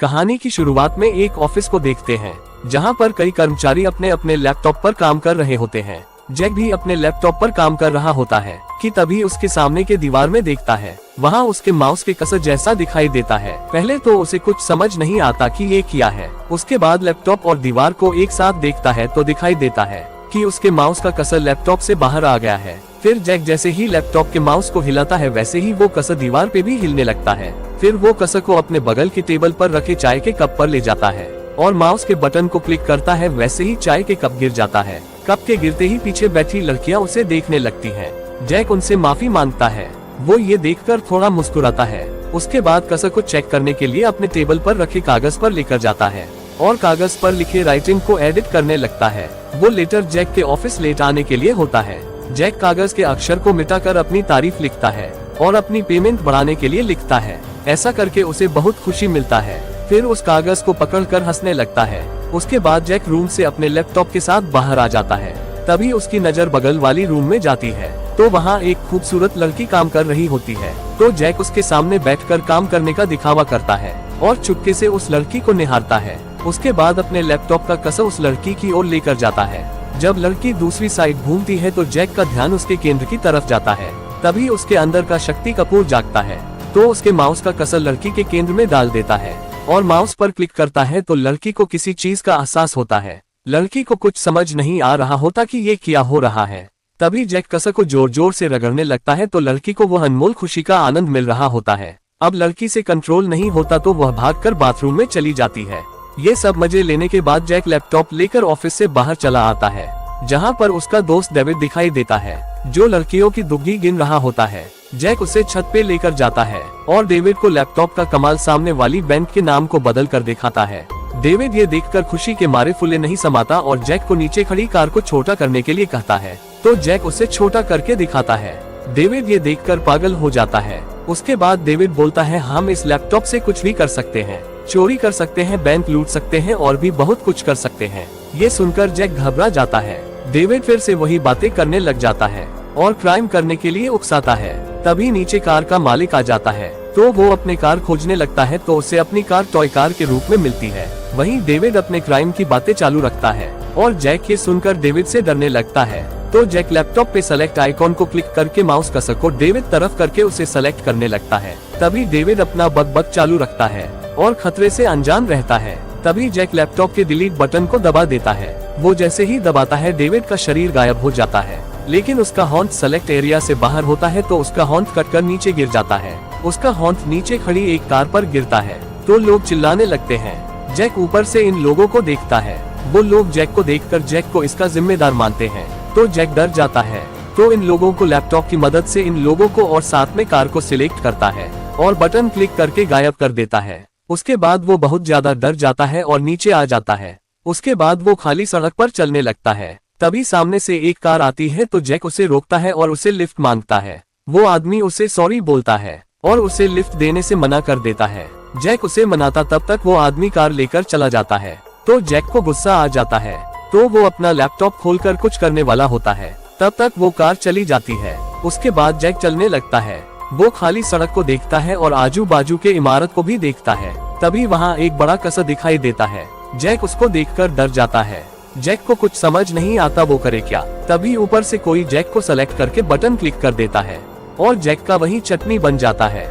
कहानी की शुरुआत में एक ऑफिस को देखते हैं, जहां पर कई कर्मचारी अपने अपने लैपटॉप पर काम कर रहे होते हैं। जैक भी अपने लैपटॉप पर काम कर रहा होता है कि तभी उसके सामने के दीवार में देखता है, वहां उसके माउस के कसर जैसा दिखाई देता है। पहले तो उसे कुछ समझ नहीं आता कि ये क्या है। उसके बाद लैपटॉप और दीवार को एक साथ देखता है तो दिखाई देता है कि उसके माउस का कसर लैपटॉप से बाहर आ गया है। फिर जैक जैसे ही लैपटॉप के माउस को हिलाता है, वैसे ही वो कसर दीवार पे भी हिलने लगता है। फिर वो कसर को अपने बगल की टेबल पर रखे चाय के कप पर ले जाता है और माउस के बटन को क्लिक करता है, वैसे ही चाय के कप गिर जाता है। कप के गिरते ही पीछे बैठी लड़कियां उसे देखने लगती हैं। जैक उनसे माफी मांगता है। वो ये देखकर थोड़ा मुस्कुराता है। उसके बाद कसर को चेक करने के लिए अपने टेबल पर रखे कागज पर लेकर जाता है और कागज पर लिखे राइटिंग को एडिट करने लगता है। वो लेटर जैक के ऑफिस लेट आने के लिए होता है। जैक कागज के अक्षर को मिटाकर अपनी तारीफ लिखता है और अपनी पेमेंट बढ़ाने के लिए लिखता है। ऐसा करके उसे बहुत खुशी मिलता है। फिर उस कागज को पकड़कर हंसने लगता है। उसके बाद जैक रूम से अपने लैपटॉप के साथ बाहर आ जाता है। तभी उसकी नजर बगल वाली रूम में जाती है तो वहाँ एक खूबसूरत लड़की काम कर रही होती है। तो जैक उसके सामने बैठकर काम करने का दिखावा करता है और चुपके से उस लड़की को निहारता है। उसके बाद अपने लैपटॉप का कसर उस लड़की की ओर लेकर जाता है। जब लड़की दूसरी साइड घूमती है तो जैक का ध्यान उसके केंद्र की तरफ जाता है। तभी उसके अंदर का शक्ति कपूर जागता है तो उसके माउस का कसर लड़की के केंद्र में डाल देता है और माउस पर क्लिक करता है तो लड़की को किसी चीज का एहसास होता है। लड़की को कुछ समझ नहीं आ रहा होता कि ये क्या हो रहा है। तभी जैक कसर को जोर जोर से रगड़ने लगता है तो लड़की को वह अनमोल खुशी का आनंद मिल रहा होता है। अब लड़की से कंट्रोल नहीं होता तो वह भागकर बाथरूम में चली जाती है। ये सब मजे लेने के बाद जैक लैपटॉप लेकर ऑफिस से बाहर चला आता है, जहाँ पर उसका दोस्त डेविड दिखाई देता है जो लड़कियों की दुग्गी गिन रहा होता है। जैक उसे छत पे लेकर जाता है और डेविड को लैपटॉप का कमाल सामने वाली बैंक के नाम को बदल कर दिखाता है। डेविड ये देखकर खुशी के मारे फुले नहीं समाता और जैक को नीचे खड़ी कार को छोटा करने के लिए कहता है तो जैक उसे छोटा करके दिखाता है। डेविड ये देखकर पागल हो जाता है। उसके बाद डेविड बोलता है, हम इस लैपटॉप से कुछ भी कर सकते हैं, चोरी कर सकते हैं, बैंक लूट सकते हैं और भी बहुत कुछ कर सकते हैं। ये सुनकर जैक घबरा जाता है। डेविड फिर से वही बातें करने लग जाता है और क्राइम करने के लिए उकसाता है। तभी नीचे कार का मालिक आ जाता है तो वो अपने कार खोजने लगता है तो उसे अपनी कार टॉय कार के रूप में मिलती है। वहीं डेविड अपने क्राइम की बातें चालू रखता है और जैक ये सुनकर डेविड से डरने लगता है। तो जैक लैपटॉप पे सेलेक्ट आइकॉन को क्लिक करके माउस कर्सर को डेविड तरफ करके उसे सेलेक्ट करने लगता है। तभी डेविड अपना बक चालू रखता है और खतरे से अनजान रहता है। तभी जैक लैपटॉप के डिलीट बटन को दबा देता है। वो जैसे ही दबाता है डेविड का शरीर गायब हो जाता है, लेकिन उसका हॉन्ट सेलेक्ट एरिया से बाहर होता है तो उसका हॉन्ट कटकर नीचे गिर जाता है। उसका हॉन्ट नीचे खड़ी एक कार पर गिरता है तो लोग चिल्लाने लगते हैं। जैक ऊपर से इन लोगों को देखता है। वो लोग जैक को देखकर जैक को इसका जिम्मेदार मानते हैं तो जैक डर जाता है। तो इन लोगों को लैपटॉप की मदद से इन लोगों को और साथ में कार को सिलेक्ट करता है और बटन क्लिक करके गायब कर देता है। उसके बाद वो बहुत ज्यादा डर जाता है और नीचे आ जाता है। उसके बाद वो खाली सड़क पर चलने लगता है। तभी सामने से एक कार आती है तो जैक उसे रोकता है और उसे लिफ्ट मांगता है। वो आदमी उसे सॉरी बोलता है और उसे लिफ्ट देने से मना कर देता है। जैक उसे मनाता तब तक वो आदमी कार लेकर चला जाता है तो जैक को गुस्सा आ जाता है तो वो अपना लैपटॉप खोलकर कुछ करने वाला होता है। तब तक वो कार चली जाती है। उसके बाद जैक चलने लगता है। वो खाली सड़क को देखता है और आजू बाजू के इमारत को भी देखता है। तभी वहाँ एक बड़ा कसर दिखाई देता है। जैक उसको देखकर डर जाता है। जैक को कुछ समझ नहीं आता वो करे क्या। तभी ऊपर से कोई जैक को सेलेक्ट करके बटन क्लिक कर देता है और जैक का वही चटनी बन जाता है।